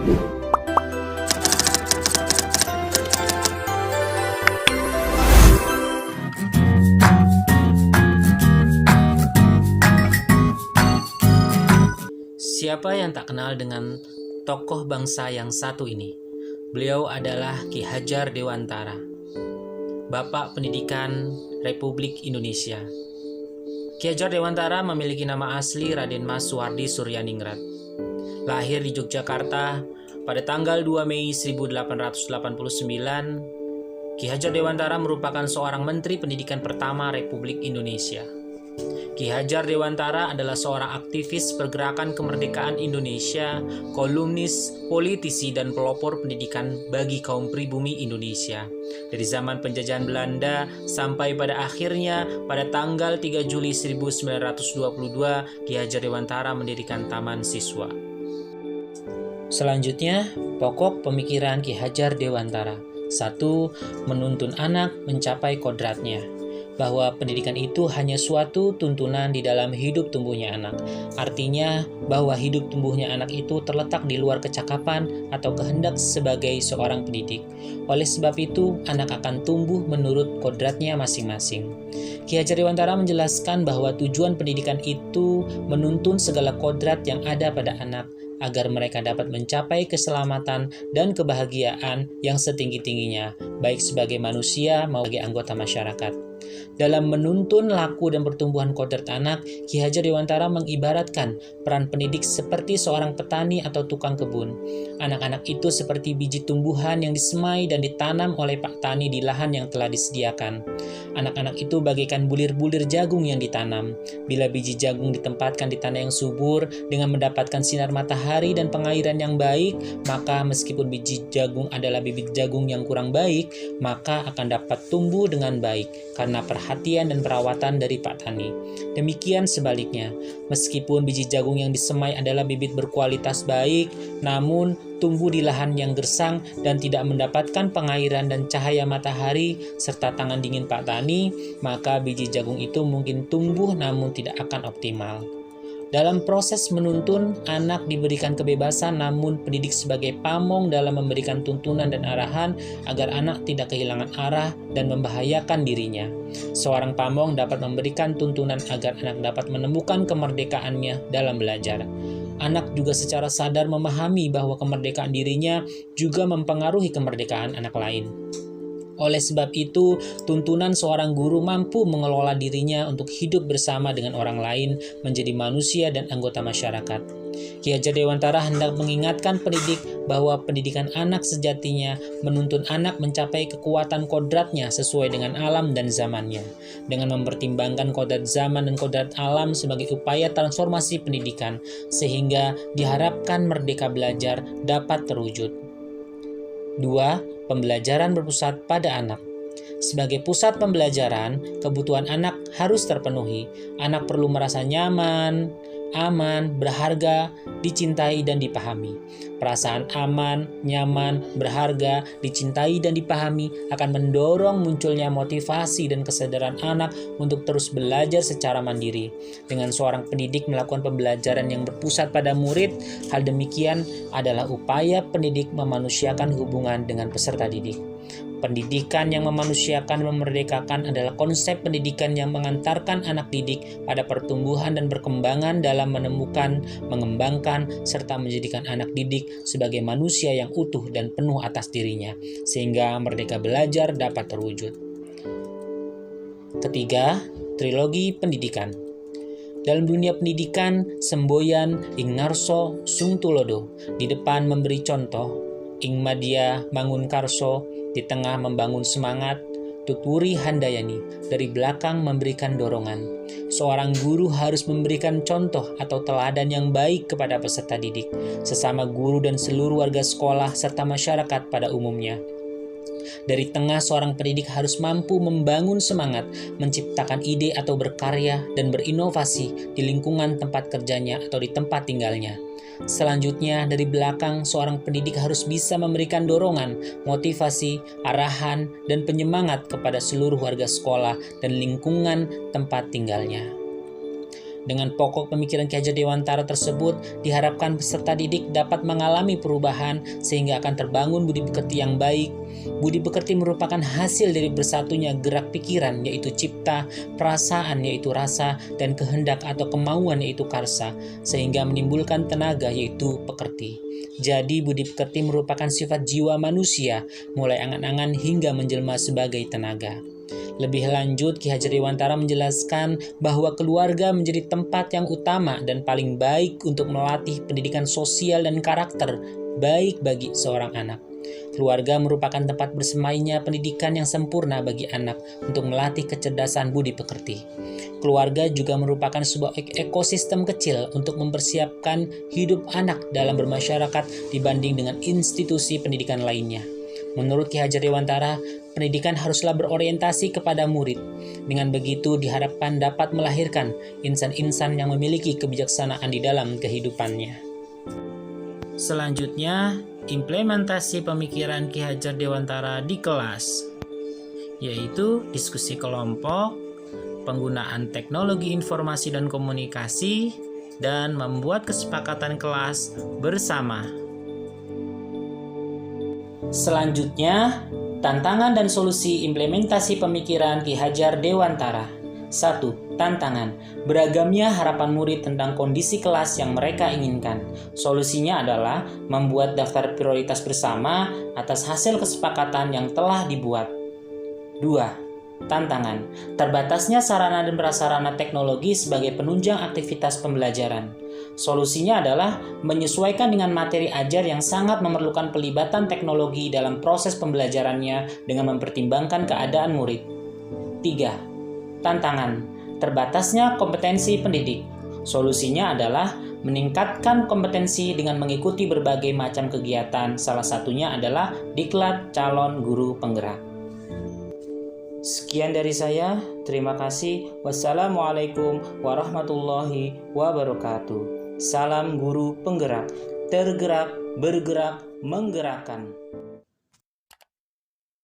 Siapa yang tak kenal dengan tokoh bangsa yang satu ini? Beliau adalah Ki Hajar Dewantara, Bapak Pendidikan Republik Indonesia. Ki Hajar Dewantara memiliki nama asli Raden Mas Suhardi Suryaningrat. Lahir di Yogyakarta pada tanggal 2 Mei 1889, Ki Hajar Dewantara merupakan seorang Menteri Pendidikan pertama Republik Indonesia. Ki Hajar Dewantara adalah seorang aktivis pergerakan kemerdekaan Indonesia, kolumnis, politisi, dan pelopor pendidikan bagi kaum pribumi Indonesia. Dari zaman penjajahan Belanda sampai pada akhirnya pada tanggal 3 Juli 1922, Ki Hajar Dewantara mendirikan Taman Siswa. Selanjutnya, pokok pemikiran Ki Hajar Dewantara. 1. Menuntun anak mencapai kodratnya. Bahwa pendidikan itu hanya suatu tuntunan di dalam hidup tumbuhnya anak. Artinya bahwa hidup tumbuhnya anak itu terletak di luar kecakapan atau kehendak sebagai seorang pendidik. Oleh sebab itu, anak akan tumbuh menurut kodratnya masing-masing. Ki Hajar Dewantara menjelaskan bahwa tujuan pendidikan itu menuntun segala kodrat yang ada pada anak, agar mereka dapat mencapai keselamatan dan kebahagiaan yang setinggi-tingginya, baik sebagai manusia maupun sebagai anggota masyarakat. Dalam menuntun laku dan pertumbuhan kodrat anak, Ki Hajar Dewantara mengibaratkan peran pendidik seperti seorang petani atau tukang kebun. Anak-anak itu seperti biji tumbuhan yang disemai dan ditanam oleh Pak Tani di lahan yang telah disediakan. Anak-anak itu bagaikan bulir-bulir jagung yang ditanam. Bila biji jagung ditempatkan di tanah yang subur dengan mendapatkan sinar matahari dan pengairan yang baik, maka meskipun biji jagung adalah bibit jagung yang kurang baik, maka akan dapat tumbuh dengan baik karena perhatian dan perawatan dari Pak Tani. Demikian sebaliknya, meskipun biji jagung yang disemai adalah bibit berkualitas baik, namun tumbuh di lahan yang gersang dan tidak mendapatkan pengairan dan cahaya matahari serta tangan dingin Pak Tani, maka biji jagung itu mungkin tumbuh namun tidak akan optimal. Dalam proses menuntun, anak diberikan kebebasan namun pendidik sebagai pamong dalam memberikan tuntunan dan arahan agar anak tidak kehilangan arah dan membahayakan dirinya. Seorang pamong dapat memberikan tuntunan agar anak dapat menemukan kemerdekaannya dalam belajar. Anak juga secara sadar memahami bahwa kemerdekaan dirinya juga mempengaruhi kemerdekaan anak lain. Oleh sebab itu, tuntunan seorang guru mampu mengelola dirinya untuk hidup bersama dengan orang lain, menjadi manusia dan anggota masyarakat. Ki Hajar Dewantara hendak mengingatkan pendidik bahwa pendidikan anak sejatinya menuntun anak mencapai kekuatan kodratnya sesuai dengan alam dan zamannya, dengan mempertimbangkan kodrat zaman dan kodrat alam sebagai upaya transformasi pendidikan, sehingga diharapkan merdeka belajar dapat terwujud. 2. Pembelajaran berpusat pada anak. Sebagai pusat pembelajaran, kebutuhan anak harus terpenuhi. Anak perlu merasa nyaman, aman, berharga, dicintai, dan dipahami. Perasaan aman, nyaman, berharga, dicintai, dan dipahami akan mendorong munculnya motivasi dan kesadaran anak untuk terus belajar secara mandiri. Dengan seorang pendidik melakukan pembelajaran yang berpusat pada murid, hal demikian adalah upaya pendidik memanusiakan hubungan dengan peserta didik. Pendidikan yang memanusiakan dan memerdekakan adalah konsep pendidikan yang mengantarkan anak didik pada pertumbuhan dan perkembangan dalam menemukan, mengembangkan, serta menjadikan anak didik sebagai manusia yang utuh dan penuh atas dirinya, sehingga merdeka belajar dapat terwujud. Ketiga, trilogi pendidikan. Dalam dunia pendidikan, semboyan ing narso sung tulodo, di depan memberi contoh, ing madya mangun karso, di tengah membangun semangat, tuturi handayani, dari belakang memberikan dorongan. Seorang guru harus memberikan contoh atau teladan yang baik kepada peserta didik, sesama guru dan seluruh warga sekolah serta masyarakat pada umumnya. Dari tengah, seorang pendidik harus mampu membangun semangat, menciptakan ide atau berkarya dan berinovasi di lingkungan tempat kerjanya atau di tempat tinggalnya. Selanjutnya, dari belakang, seorang pendidik harus bisa memberikan dorongan, motivasi, arahan, dan penyemangat kepada seluruh warga sekolah dan lingkungan tempat tinggalnya. Dengan pokok pemikiran Ki Hajar Dewantara tersebut, diharapkan peserta didik dapat mengalami perubahan sehingga akan terbangun budi pekerti yang baik. Budi pekerti merupakan hasil dari bersatunya gerak pikiran yaitu cipta, perasaan yaitu rasa, dan kehendak atau kemauan yaitu karsa, sehingga menimbulkan tenaga yaitu pekerti. Jadi budi pekerti merupakan sifat jiwa manusia, mulai angan-angan hingga menjelma sebagai tenaga. Lebih lanjut, Ki Hajar Dewantara menjelaskan bahwa keluarga menjadi tempat yang utama dan paling baik untuk melatih pendidikan sosial dan karakter baik bagi seorang anak. Keluarga merupakan tempat bersemainya pendidikan yang sempurna bagi anak untuk melatih kecerdasan budi pekerti. Keluarga juga merupakan sebuah ekosistem kecil untuk mempersiapkan hidup anak dalam bermasyarakat dibanding dengan institusi pendidikan lainnya. Menurut Ki Hajar Dewantara, pendidikan haruslah berorientasi kepada murid. Dengan begitu diharapkan dapat melahirkan insan-insan yang memiliki kebijaksanaan di dalam kehidupannya. Selanjutnya, implementasi pemikiran Ki Hajar Dewantara di kelas, yaitu diskusi kelompok, penggunaan teknologi informasi dan komunikasi, dan membuat kesepakatan kelas bersama. Selanjutnya, tantangan dan solusi implementasi pemikiran Ki Hajar Dewantara. 1. Tantangan. Beragamnya harapan murid tentang kondisi kelas yang mereka inginkan. Solusinya adalah membuat daftar prioritas bersama atas hasil kesepakatan yang telah dibuat. 2. Tantangan. Terbatasnya sarana dan prasarana teknologi sebagai penunjang aktivitas pembelajaran. Solusinya adalah menyesuaikan dengan materi ajar yang sangat memerlukan pelibatan teknologi dalam proses pembelajarannya dengan mempertimbangkan keadaan murid. 3. Tantangan. Terbatasnya kompetensi pendidik. Solusinya adalah meningkatkan kompetensi dengan mengikuti berbagai macam kegiatan, salah satunya adalah diklat calon guru penggerak. Sekian dari saya, terima kasih. Wassalamualaikum warahmatullahi wabarakatuh. Salam guru penggerak, tergerak, bergerak, menggerakkan.